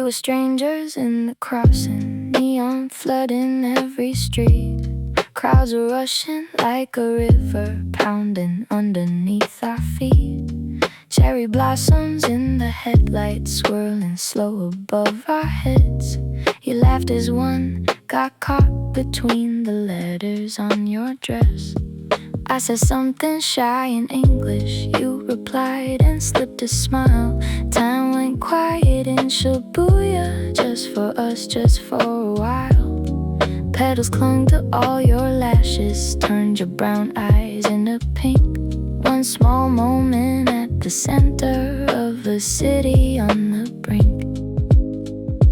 were strangers in the crossing, neon flooding every street. Crowds were rushing like a river, pounding underneath our feet. Cherry blossoms in the headlights, swirling slow above our heads. You laughed as one got caught between the letters on your dress. I said something shy in English, you replied and slipped a smile. Time went quiet in Shibuya, just for us, just for a while. Petals clung to all your lashes, turned your brown eyes into pink. One small moment at the center of a city on the brink.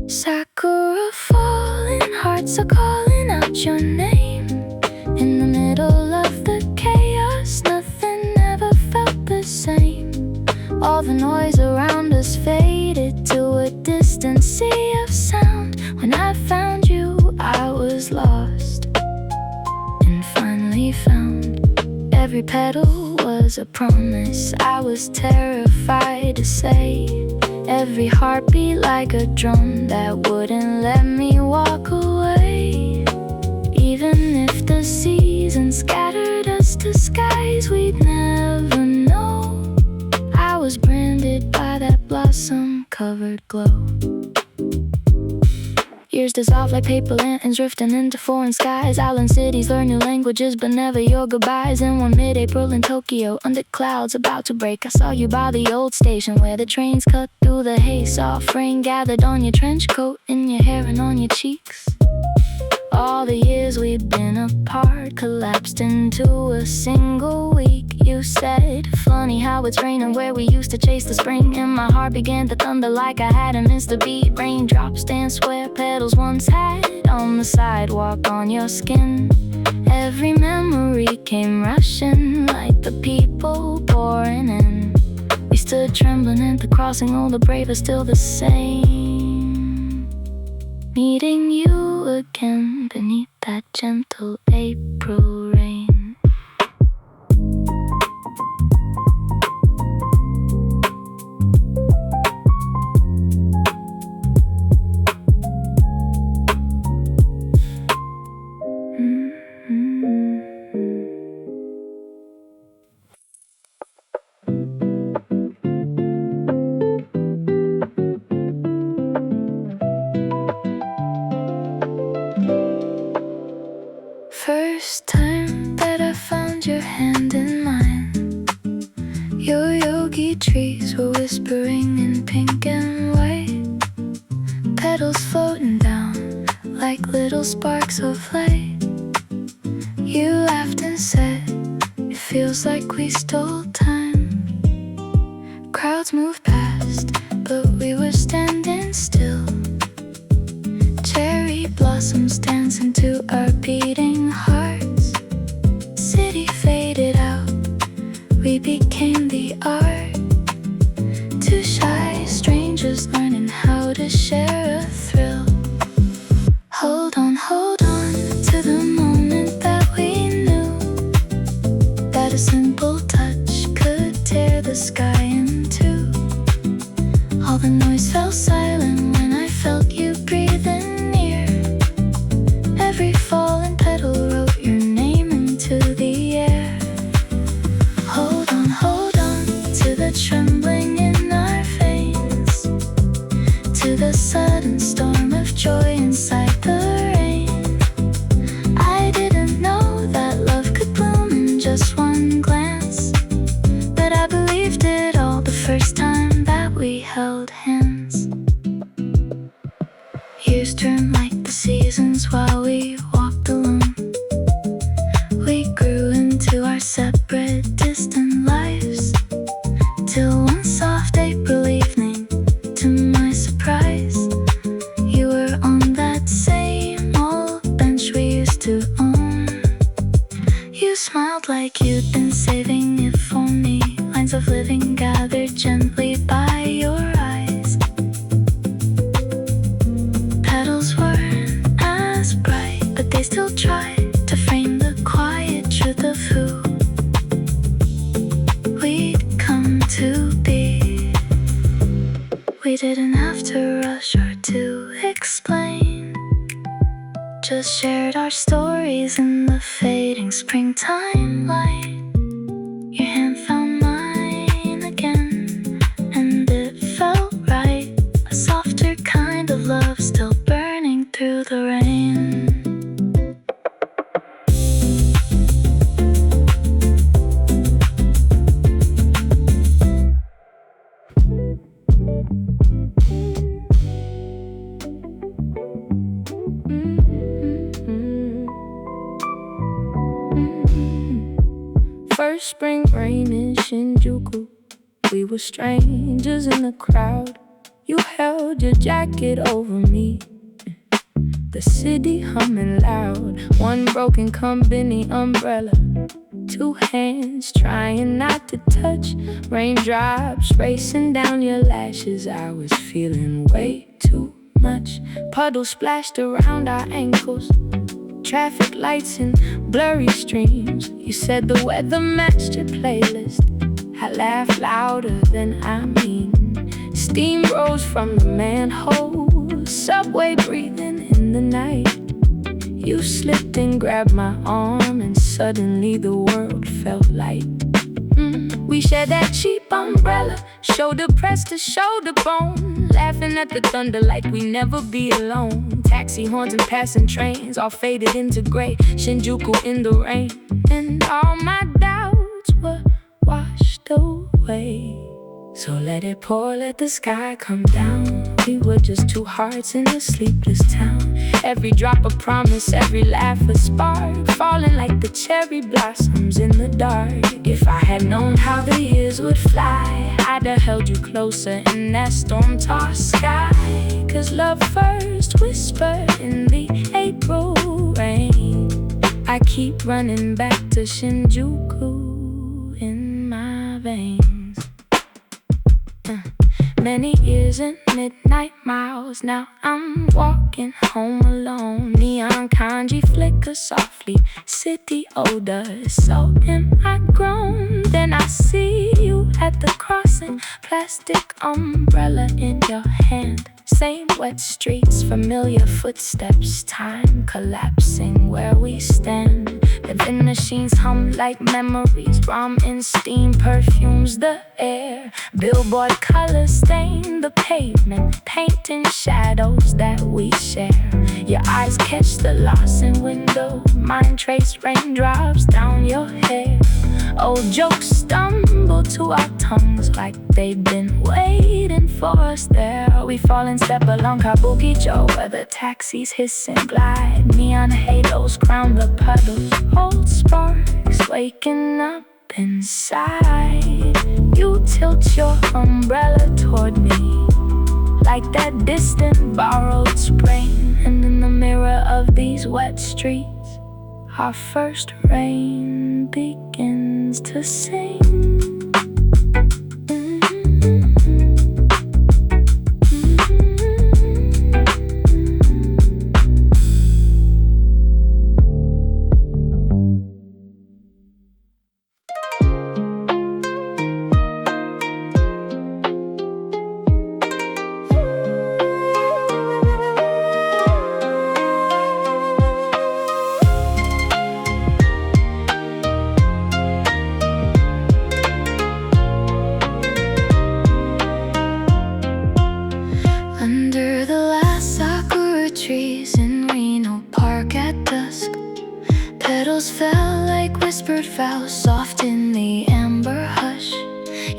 Sakura falling, hearts are calling out your name. In the middle of the chaos, nothing ever felt the same. All the noise around us faded to a distant sea of sound. When I found you, I was lost and finally found. Every petal was a promise I was terrified to say. Every heartbeat like a drum that wouldn't let me walk away. Even if the seasons scattered us to skies we'd never know, I was branded by that blossom-covered glow. Years dissolve like paper lanterns drifting into foreign skies. Island cities learn new languages but never your goodbyes. And one mid-April in Tokyo, under clouds about to break, I saw you by the old station where the trains cut through the haze. Soft rain gathered on your trench coat, in your hair and on your cheeks. All the years we'd been apart collapsed into a single week. You said, funny how it's raining where we used to chase the spring. And my heart began to thunder like I hadn't missed a beat. Raindrops danced where petals once had, on the sidewalk on your skin. Every memory came rushing like the people pouring in. We stood trembling at the crossing, all the brave are still the same. Meeting you again beneath that gentle April rain. First time that I found your hand in mine, Yoyogi trees were whispering in pink and white. Petals floating down like little sparks of light. You laughed and said, it feels like we stole time. Crowds moved past, but we were standing still. Cherry blossoms dancing to our beating hearts. City faded out, we became the art. Two shy strangers learning how to share a thrill. Hold on to the moment that we knew that a simple touch could tear the sky in two. All the noise fell silent when I felt you breathing. Every fallen petal wrote your name into the air. Hold on to the trembling in our veins, to the sudden storm of joy inside the rain. I didn't know that love could bloom in just one glance, but I believed it all the first time that we held hands. Years turned like the seasons while we walked alone. We grew into our separate, distant lives, till one soft April evening, to my surprise, you were on that same old bench we used to own. You smiled like you'd been saving it for me. Lines of living gathered gently by your eyes. Petals weren't as bright, but they still tried to frame the quiet truth of who we'd come to be. We didn't have to rush or to trees in the fading springtime light. Your hand found mine again, and it felt right. A softer kind of love still burning through the rain. First spring rain in Shinjuku, we were strangers in the crowd. You held your jacket over me, the city humming loud. One broken Combini umbrella, two hands trying not to touch. Raindrops racing down your lashes, I was feeling way too much. Puddles splashed around our ankles, traffic lights and blurry streams. You said the weather matched your playlist. I laughed louder than I mean. Steam rose from the manhole, subway breathing in the night. You slipped and grabbed my arm, and suddenly the world felt light. We shared that cheap umbrella, shoulder pressed to shoulder bone, laughing at the thunder like we never be alone. Taxi horns and passing trains all faded into gray. Shinjuku in the rain, and all my doubts were washed away. So let it pour, let the sky come down. We were just two hearts in a sleepless town. Every drop a promise, every laugh a spark, falling like the cherry blossoms in the dark. If I had known how the years would fly, I'd have held you closer in that storm-tossed sky. 'Cause love first whispered in the April rain. I keep running back to Shinjuku in my veins. Many years and midnight miles, now I'm walking home alone. Neon kanji flicker softly, city odor, so am I grown. Then I see you at the crossing, plastic umbrella in your hand. Same wet streets, familiar footsteps, time collapsing where we stand. The vending machines hum like memories, rum and steam perfumes the air. Billboard colors stain the pavement, painting shadows that we share. Your eyes catch the lost in window, mine trace raindrops down your hair. Old jokes stumble to our tongues like they've been waiting for us there. We fall and step along Kabuki-cho, where the taxis hiss and glide. Neon halos crown the puddles, old sparks waking up inside. You tilt your umbrella toward me like that distant borrowed spring. And in the mirror of these wet streets, our first rain begins to sing. Under the last Sakura trees in Ueno Park at dusk, petals fell like whispered vows, soft in the amber hush.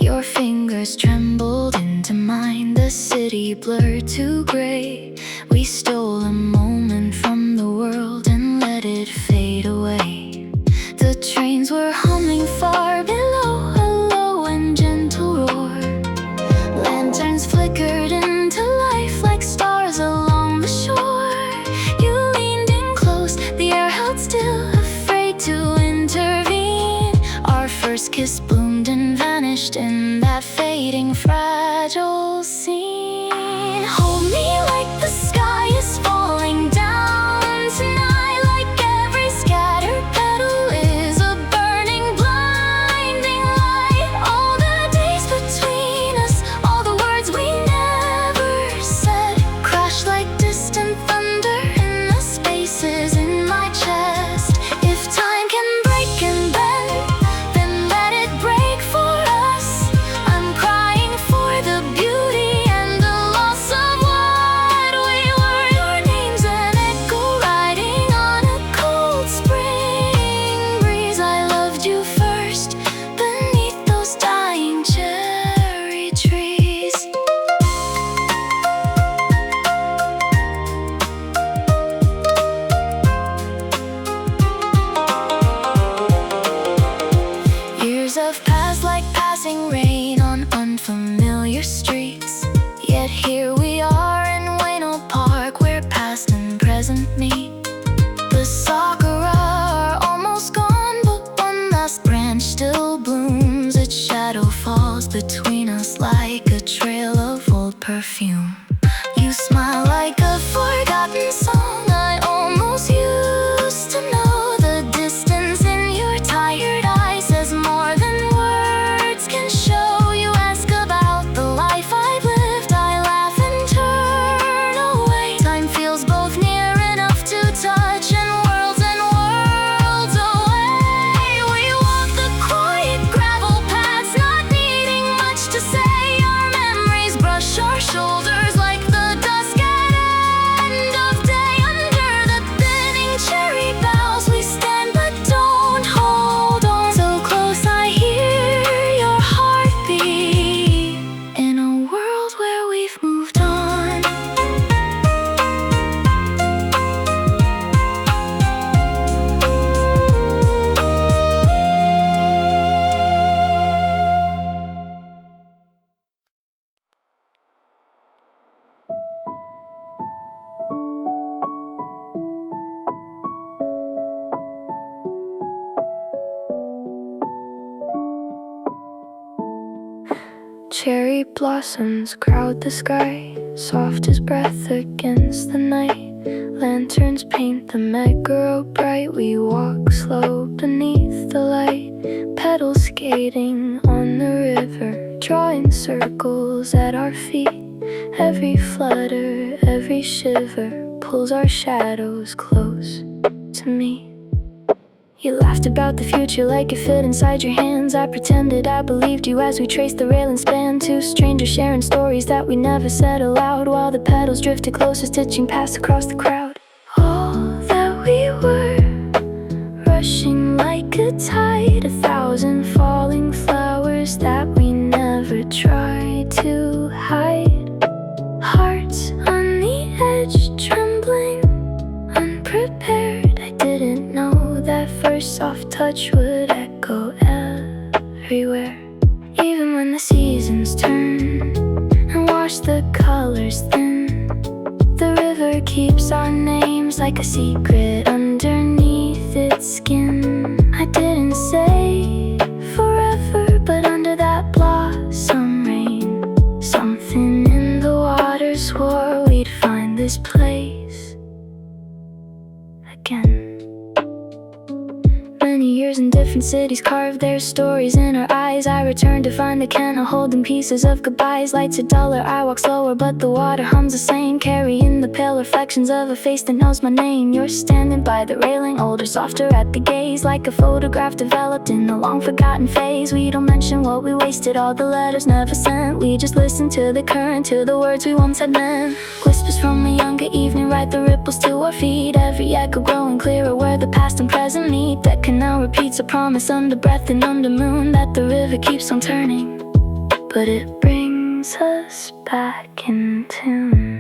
Your fingers trembled into mine, the city blurred to gray. We stole a moment from the world and let it fade away. The trains were humming far below, a low and gentle roar. Lanterns flickered into life like stars along the shore. You leaned in close, the air held still, afraid to intervene. Our first kiss bloomed and vanished in that fading, fragile scene. Hold me like the sky is falling down tonight, like every scattered petal is a burning, blinding light. All the days between us, all the words we never said, crash like distant thunder in the spaces in my chest. Memories of past like passing rain on unfamiliar streets. Yet here we are in Ueno Park, where past and present meet. The Sakura are almost gone, but one last branch still blooms. Its shadow falls between us like a trail of old perfume. You smile like a forgotten song I almost used to know. The distance in your tired eyes says more than words can show. You ask about the life I've lived, I laugh and turn away. Time feels both near enough to touch and worlds away. We walk the quiet gravel paths, not needing much to say. Our memories brush our shoulders like the dusk at end of day. Under the thinning cherry boughs we stand but don't hold on. So close I hear your heartbeat in a world where we've moved on. Cherry blossoms crowd the sky, soft as breath against the night. Lanterns paint the Meguro bright. We walk slow beneath the light. Petals skating on the river, drawing circles at our feet. Every flutter, every shiver pulls our shadows close to me. You laughed about the future like it fit inside your hands. I pretended I believed you as we traced the rail and span. Two strangers sharing stories that we never said aloud, while the petals drifted closer, stitching past across the crowd. All that we were, rushing like a tide, 1,000 falling flowers that we never tried to hide. Hearts on the edge, trembling, unprepared. I didn't know that first soft touch would echo everywhere. Even when the seasons turn and wash the colors thin, the river keeps our names like a secret underneath its skin. I didn't say forever, but under that blossom rain, something in the water swore we'd find this place again. Many years in different cities carved their stories in our eyes. I return to find the candle holding pieces of goodbyes. Lights are duller, I walk slower, but the water hums the same, carrying the pale reflections of a face that knows my name. You're standing by the railing, older, softer at the gaze, like a photograph developed in a long forgotten phase. We don't mention what we wasted, all the letters never sent. We just listen to the current, to the words we once had meant. Whispers from a younger evening ride the ripples to our feet, every echo growing clearer where the past and present meet. That canal repeats a promise under breath and under moon, that the river keeps on turning, but it brings us back in tune.